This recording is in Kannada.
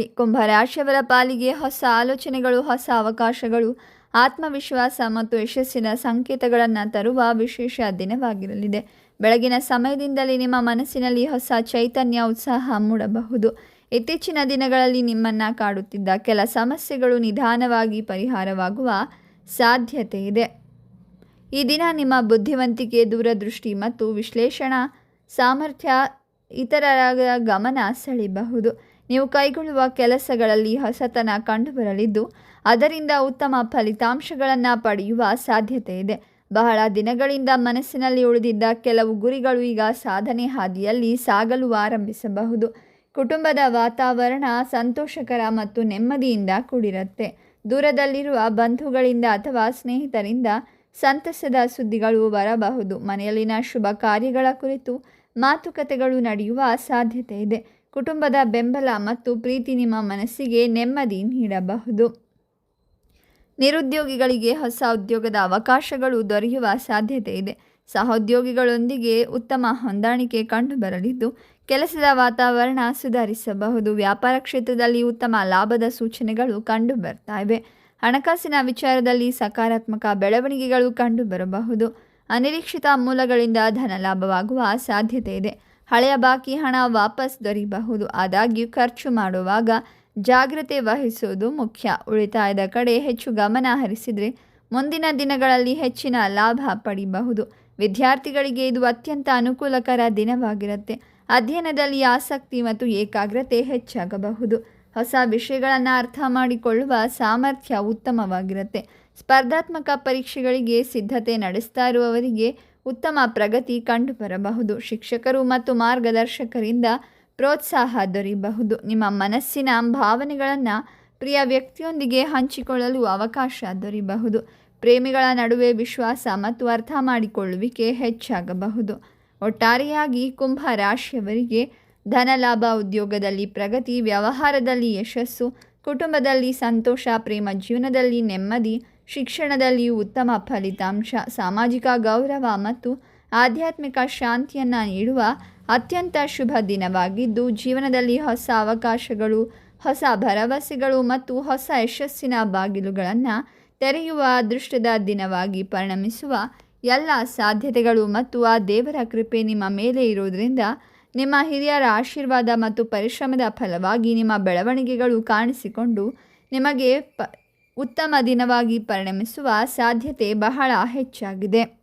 ಕುಂಭರಾಶಿಯವರ ಪಾಲಿಗೆ ಹೊಸ ಆಲೋಚನೆಗಳು, ಹೊಸ ಅವಕಾಶಗಳು, ಆತ್ಮವಿಶ್ವಾಸ ಮತ್ತು ಯಶಸ್ಸಿನ ಸಂಕೇತಗಳನ್ನು ತರುವ ವಿಶೇಷ ದಿನವಾಗಿರಲಿದೆ. ಬೆಳಗಿನ ಸಮಯದಿಂದಲೇ ನಿಮ್ಮ ಮನಸ್ಸಿನಲ್ಲಿ ಹೊಸ ಚೈತನ್ಯ, ಉತ್ಸಾಹ ಮೂಡಬಹುದು. ಇತ್ತೀಚಿನ ದಿನಗಳಲ್ಲಿ ನಿಮ್ಮನ್ನು ಕಾಡುತ್ತಿದ್ದ ಕೆಲ ಸಮಸ್ಯೆಗಳು ನಿಧಾನವಾಗಿ ಪರಿಹಾರವಾಗುವ ಸಾಧ್ಯತೆ ಇದೆ. ಈ ದಿನ ನಿಮ್ಮ ಬುದ್ಧಿವಂತಿಕೆ, ದೂರದೃಷ್ಟಿ ಮತ್ತು ವಿಶ್ಲೇಷಣಾ ಸಾಮರ್ಥ್ಯ ಇತರರ ಗಮನ ಸೆಳೆಯಬಹುದು. ನೀವು ಕೈಗೊಳ್ಳುವ ಕೆಲಸಗಳಲ್ಲಿ ಹೊಸತನ ಕಂಡುಬರಲಿದ್ದು, ಅದರಿಂದ ಉತ್ತಮ ಫಲಿತಾಂಶಗಳನ್ನು ಪಡೆಯುವ ಸಾಧ್ಯತೆ ಇದೆ. ಬಹಳ ದಿನಗಳಿಂದ ಮನಸ್ಸಿನಲ್ಲಿ ಉಳಿದಿದ್ದ ಕೆಲವು ಗುರಿಗಳು ಈಗ ಸಾಧನೆ ಹಾದಿಯಲ್ಲಿ ಸಾಗಲು ಆರಂಭಿಸಬಹುದು. ಕುಟುಂಬದ ವಾತಾವರಣ ಸಂತೋಷಕರ ಮತ್ತು ನೆಮ್ಮದಿಯಿಂದ ಕೂಡಿರುತ್ತೆ. ದೂರದಲ್ಲಿರುವ ಬಂಧುಗಳಿಂದ ಅಥವಾ ಸ್ನೇಹಿತರಿಂದ ಸಂತಸದ ಸುದ್ದಿಗಳು ಬರಬಹುದು. ಮನೆಯಲ್ಲಿನ ಶುಭ ಕಾರ್ಯಗಳ ಕುರಿತು ಮಾತುಕತೆಗಳು ನಡೆಯುವ ಸಾಧ್ಯತೆ ಇದೆ. ಕುಟುಂಬದ ಬೆಂಬಲ ಮತ್ತು ಪ್ರೀತಿ ನಿಮ್ಮ ಮನಸ್ಸಿಗೆ ನೆಮ್ಮದಿ ನೀಡಬಹುದು. ನಿರುದ್ಯೋಗಿಗಳಿಗೆ ಹೊಸ ಉದ್ಯೋಗದ ಅವಕಾಶಗಳು ದೊರೆಯುವ ಸಾಧ್ಯತೆ ಇದೆ. ಸಹೋದ್ಯೋಗಿಗಳೊಂದಿಗೆ ಉತ್ತಮ ಹೊಂದಾಣಿಕೆ ಕಂಡುಬರಲಿದ್ದು, ಕೆಲಸದ ವಾತಾವರಣ ಸುಧಾರಿಸಬಹುದು. ವ್ಯಾಪಾರ ಕ್ಷೇತ್ರದಲ್ಲಿ ಉತ್ತಮ ಲಾಭದ ಸೂಚನೆಗಳು ಕಂಡುಬರ್ತಾ ಇವೆ. ಹಣಕಾಸಿನ ವಿಚಾರದಲ್ಲಿ ಸಕಾರಾತ್ಮಕ ಬೆಳವಣಿಗೆಗಳು ಕಂಡುಬರಬಹುದು. ಅನಿರೀಕ್ಷಿತ ಮೂಲಗಳಿಂದ ಧನ ಲಾಭವಾಗುವ ಸಾಧ್ಯತೆ ಇದೆ. ಹಳೆಯ ಬಾಕಿ ಹಣ ವಾಪಸ್ ದೊರೆಯಬಹುದು. ಆದಾಗ್ಯೂ ಖರ್ಚು ಮಾಡುವಾಗ ಜಾಗ್ರತೆ ವಹಿಸುವುದು ಮುಖ್ಯ. ಉಳಿತಾಯದ ಕಡೆ ಹೆಚ್ಚು ಗಮನ ಹರಿಸಿದರೆ ಮುಂದಿನ ದಿನಗಳಲ್ಲಿ ಹೆಚ್ಚಿನ ಲಾಭ ಪಡೆಯಬಹುದು. ವಿದ್ಯಾರ್ಥಿಗಳಿಗೆ ಇದು ಅತ್ಯಂತ ಅನುಕೂಲಕರ ದಿನವಾಗಿರುತ್ತೆ. ಅಧ್ಯಯನದಲ್ಲಿ ಆಸಕ್ತಿ ಮತ್ತು ಏಕಾಗ್ರತೆ ಹೆಚ್ಚಾಗಬಹುದು. ಹೊಸ ವಿಷಯಗಳನ್ನು ಅರ್ಥ ಮಾಡಿಕೊಳ್ಳುವ ಸಾಮರ್ಥ್ಯ ಉತ್ತಮವಾಗಿರುತ್ತೆ. ಸ್ಪರ್ಧಾತ್ಮಕ ಪರೀಕ್ಷೆಗಳಿಗೆ ಸಿದ್ಧತೆ ನಡೆಸ್ತಾ ಇರುವವರಿಗೆ ಉತ್ತಮ ಪ್ರಗತಿ ಕಂಡುಬರಬಹುದು. ಶಿಕ್ಷಕರು ಮತ್ತು ಮಾರ್ಗದರ್ಶಕರಿಂದ ಪ್ರೋತ್ಸಾಹ ದೊರೆಯಬಹುದು. ನಿಮ್ಮ ಮನಸ್ಸಿನ ಭಾವನೆಗಳನ್ನು ಪ್ರಿಯ ವ್ಯಕ್ತಿಯೊಂದಿಗೆ ಹಂಚಿಕೊಳ್ಳಲು ಅವಕಾಶ ದೊರೆಯಬಹುದು. ಪ್ರೇಮಿಗಳ ನಡುವೆ ವಿಶ್ವಾಸ ಮತ್ತು ಅರ್ಥ ಮಾಡಿಕೊಳ್ಳುವಿಕೆ ಹೆಚ್ಚಾಗಬಹುದು. ಒಟ್ಟಾರೆಯಾಗಿ ಕುಂಭ ರಾಶಿಯವರಿಗೆ ಧನಲಾಭ, ಉದ್ಯೋಗದಲ್ಲಿ ಪ್ರಗತಿ, ವ್ಯವಹಾರದಲ್ಲಿ ಯಶಸ್ಸು, ಕುಟುಂಬದಲ್ಲಿ ಸಂತೋಷ, ಪ್ರೇಮ ಜೀವನದಲ್ಲಿ ನೆಮ್ಮದಿ, ಶಿಕ್ಷಣದಲ್ಲಿ ಉತ್ತಮ ಫಲಿತಾಂಶ, ಸಾಮಾಜಿಕ ಗೌರವ ಮತ್ತು ಆಧ್ಯಾತ್ಮಿಕ ಶಾಂತಿಯನ್ನು ನೀಡುವ ಅತ್ಯಂತ ಶುಭ ದಿನವಾಗಿದ್ದು, ಜೀವನದಲ್ಲಿ ಹೊಸ ಅವಕಾಶಗಳು, ಹೊಸ ಭರವಸೆಗಳು ಮತ್ತು ಹೊಸ ಯಶಸ್ಸಿನ ಬಾಗಿಲುಗಳನ್ನು ತೆರೆಯುವ ಅದೃಷ್ಟದ ದಿನವಾಗಿ ಪರಿಣಮಿಸುವ ಎಲ್ಲ ಸಾಧ್ಯತೆಗಳು ಮತ್ತು ಆ ದೇವರ ಕೃಪೆ ನಿಮ್ಮ ಮೇಲೆ ಇರೋದರಿಂದ ನಿಮ್ಮ ಹಿರಿಯರ ಆಶೀರ್ವಾದ ಮತ್ತು ಪರಿಶ್ರಮದ ಫಲವಾಗಿ ನಿಮ್ಮ ಬೆಳವಣಿಗೆಗಳು ಕಾಣಿಸಿಕೊಂಡು ನಿಮಗೆ ಉತ್ತಮ ದಿನವಾಗಿ ಪರಿಣಮಿಸುವ ಸಾಧ್ಯತೆ ಬಹಳ ಹೆಚ್ಚಾಗಿದೆ.